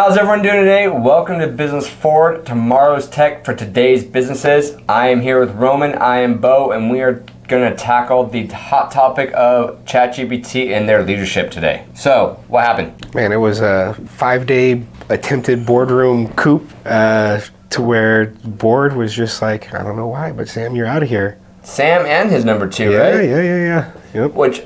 How's everyone doing today? Welcome to Business Forward, tomorrow's tech for today's businesses. I am here with Roman, I am Beau, and we are going to tackle the hot topic of ChatGPT and their leadership today. So, what happened? Man, it was a 5-day attempted boardroom coup to where the board was just like, I don't know why, but Sam, you're out of here. Sam and his number two, right? Yeah. Yep. Which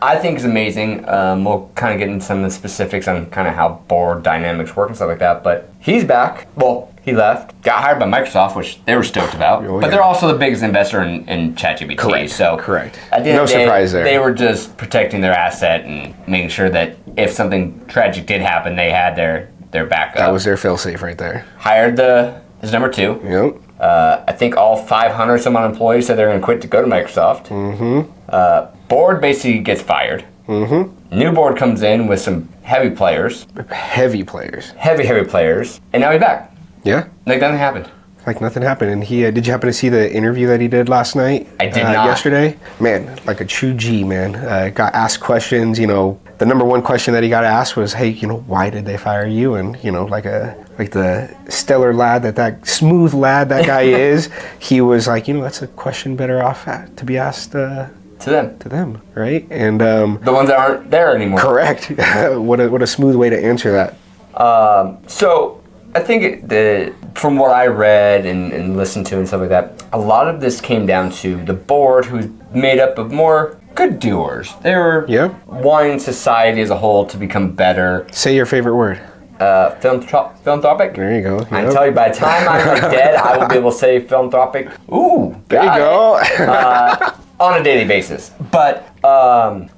I think is amazing. We'll kind of get into some of the specifics on kind of how board dynamics work and stuff like that. But he's back. Well, he left. Got hired by Microsoft, which they were stoked about. But they're also the biggest investor in ChatGPT. Correct. At the end no of the day, surprise there. They were just protecting their asset and making sure that if something tragic did happen, they had their backup. That was their fail-safe right there. Hired his number two. Yep. I think all 500 some odd employees said they're going to quit to go to Microsoft. Board basically gets fired. New board comes in with some heavy players. Heavy players. Heavy players. And now he's back. Yeah. Like nothing happened. Like nothing happened. And he did you happen to see the interview that he did last night? I did not. Yesterday? Man, like a true G, man. Got asked questions, the number one question that he got asked was, hey, why did they fire you? And, like the stellar lad, that smooth lad that guy is, he was like, that's a question better off to be asked to them, right? And the ones that aren't there anymore. Correct. What a smooth way to answer that. So I think from what I read and listened to and stuff like that, a lot of this came down to the board, who's made up of more good doers. They were wanting society as a whole to become better. Say your favorite word. Philanthropic. There you go. Yep. I tell you, by the time I'm dead, I will be able to say philanthropic. Ooh, there you go. On a daily basis. But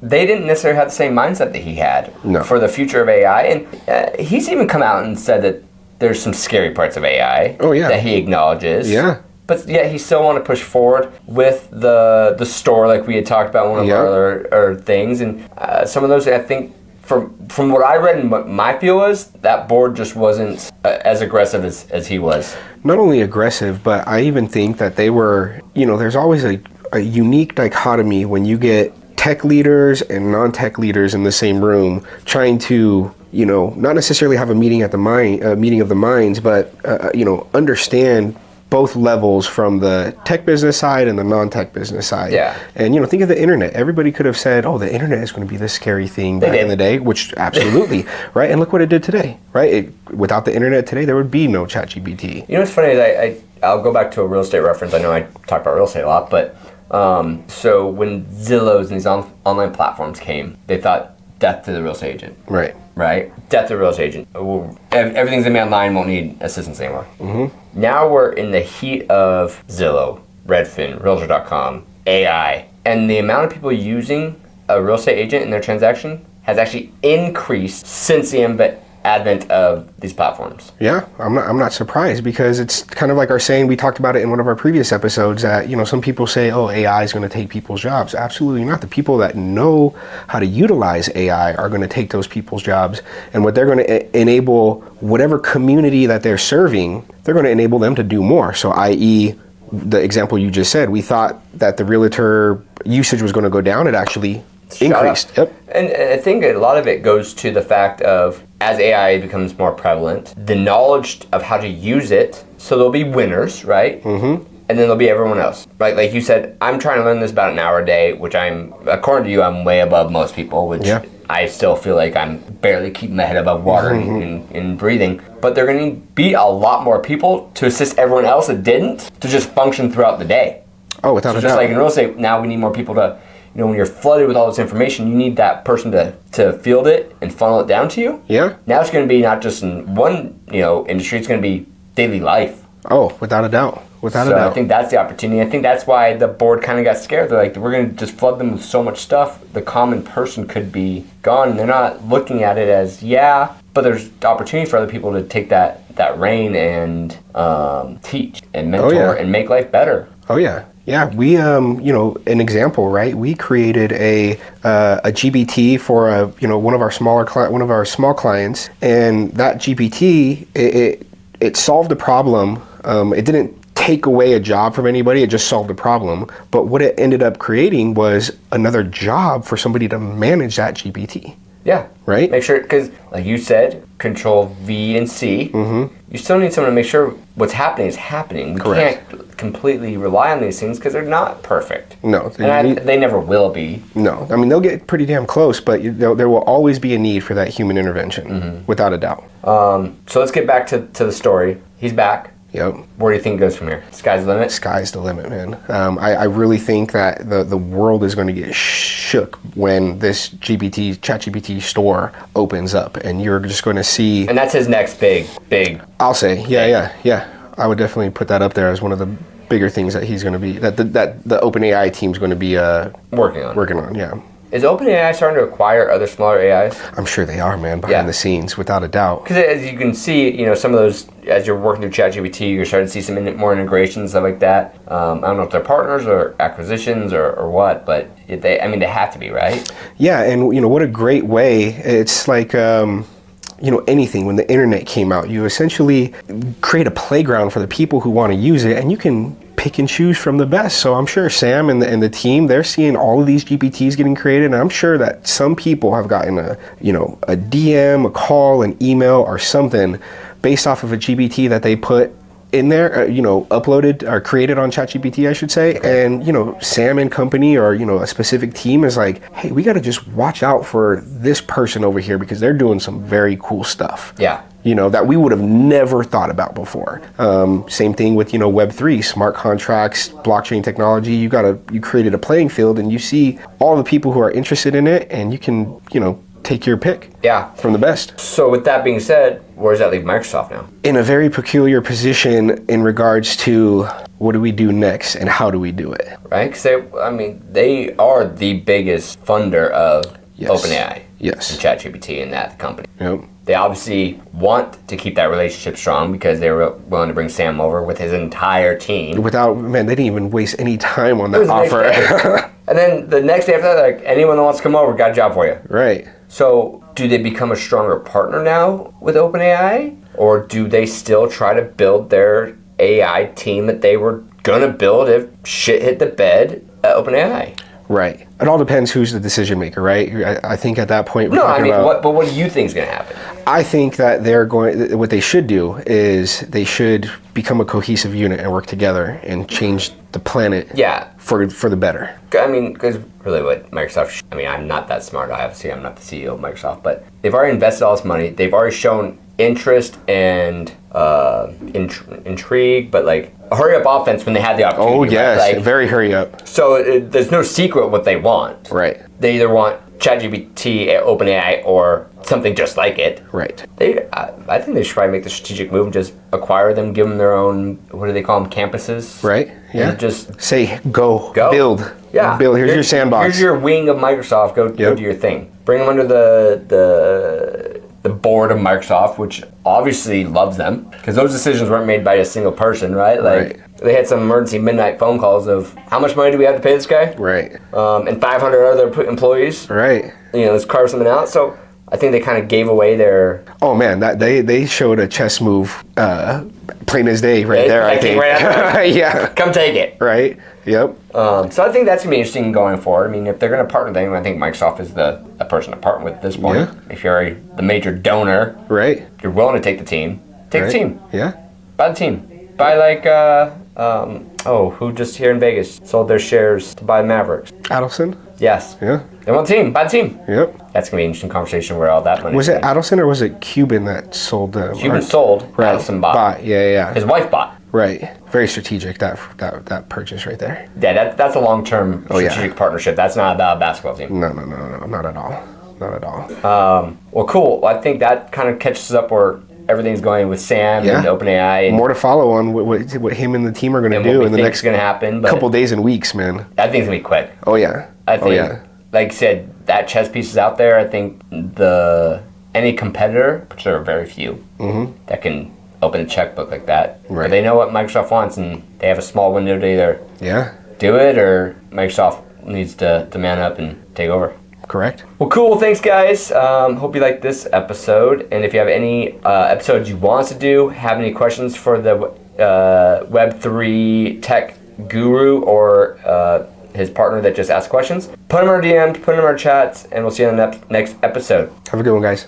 they didn't necessarily have the same mindset that he had for the future of AI. And he's even come out and said that there's some scary parts of AI that he acknowledges. Yeah. But yet he still want to push forward with the store, like we had talked about in one of our other things. And some of those, I think, from what I read and what my feel was, that board just wasn't as aggressive as he was. Not only aggressive, but I even think that they were, there's always a unique dichotomy when you get tech leaders and non-tech leaders in the same room trying to, not necessarily have a meeting of the minds, but, understand both levels from the tech business side and the non-tech business side. Yeah. And, think of the internet. Everybody could have said, the internet is going to be this scary thing back in the day, which absolutely, right? And look what it did today, right? Without the internet today, there would be no ChatGPT. What's funny is I'll go back to a real estate reference. I know I talk about real estate a lot, but so when Zillows and these online platforms came, they thought death to the real estate agent. Right. Death to the real estate agent. Everything's going to be online, won't need assistance anymore. Now we're in the heat of Zillow, Redfin, Realtor.com, AI, and the amount of people using a real estate agent in their transaction has actually increased since the advent of these platforms. Yeah, I'm not surprised, because it's kind of like our saying, we talked about it in one of our previous episodes, that some people say, AI is going to take people's jobs. Absolutely not. The people that know how to utilize AI are going to take those people's jobs, and what they're going to enable, whatever community that they're serving, they're going to enable them to do more. So i.e., the example you just said, we thought that the realtor usage was going to go down. It actually increased. Yep. And I think a lot of it goes to the fact of, as AI becomes more prevalent, the knowledge of how to use it, so there'll be winners, right? And then there'll be everyone else. Right? Like you said, I'm trying to learn this about an hour a day, which according to you, I'm way above most people, which I still feel like I'm barely keeping my head above water and breathing. But there are going to be a lot more people to assist everyone else that didn't to just function throughout the day. Oh, without a doubt. Just like in real estate, now we need more people to, when you're flooded with all this information, you need that person to field it and funnel it down to you. Yeah. Now it's going to be not just in one, industry, it's going to be daily life. Oh, without a doubt. So I think that's the opportunity. I think that's why the board kind of got scared. They're like, we're going to just flood them with so much stuff, the common person could be gone. And they're not looking at it as, but there's opportunity for other people to take that reign and teach and mentor and make life better. Oh, yeah. Yeah, we, an example, right? We created a GPT for one of our small clients, and that GPT it solved a problem. It didn't take away a job from anybody, it just solved a problem. But what it ended up creating was another job for somebody to manage that GPT. Yeah. Right? Make sure, because like you said, Control V and C. You still need someone to make sure what's happening is happening. We can't completely rely on these things because they're not perfect. No. They never will be. No. I mean, they'll get pretty damn close, but there will always be a need for that human intervention, without a doubt. So let's get back to the story. He's back. Yep. Where do you think it goes from here? Sky's the limit? Sky's the limit, man. I really think that the world is going to get shook when this ChatGPT store opens up, and you're just going to see... And that's his next big... I'll say, yeah. I would definitely put that up there as one of the bigger things that he's going to be... That the OpenAI team's going to be... Working on, yeah. Is OpenAI starting to acquire other smaller AIs? I'm sure they are, man, behind the scenes, without a doubt. Because as you can see, some of those, as you're working through ChatGPT, you're starting to see some more integrations, stuff like that. I don't know if they're partners or acquisitions or what, but they have to be, right? Yeah, and what a great way. It's like... anything, when the internet came out, you essentially create a playground for the people who want to use it, and you can pick and choose from the best. So I'm sure Sam and the team, they're seeing all of these GPTs getting created, and I'm sure that some people have gotten a DM, a call, an email, or something based off of a GPT that they put in there, uploaded or created on ChatGPT, I should say. Okay. And, Sam and company or, a specific team is like, hey, we got to just watch out for this person over here because they're doing some very cool stuff. Yeah. That we would have never thought about before. Same thing with, Web3, smart contracts, blockchain technology. You created a playing field and you see all the people who are interested in it, and you can, take your pick from the best. So with that being said, where does that leave Microsoft now? In a very peculiar position in regards to what do we do next and how do we do it? Right? Because they are the biggest funder of OpenAI. Yes. And ChatGPT and that company. Yep. They obviously want to keep that relationship strong because they were willing to bring Sam over with his entire team. They didn't even waste any time on that offer. And then the next day after that, anyone that wants to come over, got a job for you. Right. So do they become a stronger partner now with OpenAI? Or do they still try to build their AI team that they were going to build if shit hit the bed at OpenAI? Right. It all depends who's the decision maker, right? I think at that point... what do you think is going to happen? I think that what they should do is they should become a cohesive unit and work together and change the planet for the better. Because really what Microsoft... I'm not that smart, obviously. I'm not the CEO of Microsoft, but they've already invested all this money. They've already shown interest and intrigue, but hurry up offense when they had the opportunity. Oh yes, very hurry up. So there's no secret what they want. Right. They either want ChatGPT, OpenAI, or something just like it. Right. I think they should probably make the strategic move and just acquire them, give them their own, what do they call them, campuses? Right. Yeah. And just say, go, build. Yeah. Build. Here's your sandbox. Here's your wing of Microsoft. Go do your thing. Bring them under the board of Microsoft, which obviously loves them, because those decisions weren't made by a single person, right? They had some emergency midnight phone calls of how much money do we have to pay this guy? Right. And 500 other employees. Right. Let's carve something out. So I think they kind of gave away their... Oh man, they showed a chess move, plain as day there, I think. Right yeah. Come take it. Right. Yep. So I think that's going to be interesting going forward. If they're going to partner with anyone, I think Microsoft is the person to partner with at this point. Yeah. If you're the major donor, right, you're willing to take the team. Take the team. Yeah. Buy the team. Buy who just here in Vegas sold their shares to buy Mavericks? Adelson? Yes. Yeah. They want the team. Buy the team. Yep. That's going to be an interesting conversation where all that money was it Adelson or was it Cuban that sold them? Cuban sold. Right. Adelson bought. Yeah. His wife bought. Right. Very strategic, that purchase right there. Yeah, that's a long-term strategic partnership. That's not about a basketball team. No, not at all. Not at all. Well, cool. Well, I think that kind of catches up where everything's going with Sam and OpenAI. And more to follow on what him and the team are going to do in the next going to happen, couple days and weeks, man. I think it's going to be quick. Oh, yeah. I think, like I said, that chess piece is out there. I think any competitor, which there are very few, that can open a checkbook like that. Right. But they know what Microsoft wants, and they have a small window to either do it or Microsoft needs to man up and take over. Correct. Well, cool. Thanks, guys. Hope you liked this episode. And if you have any episodes you want us to do, have any questions for the Web3 tech guru or his partner that just asked questions, put them in our DMs, put them in our chats, and we'll see you in the next episode. Have a good one, guys.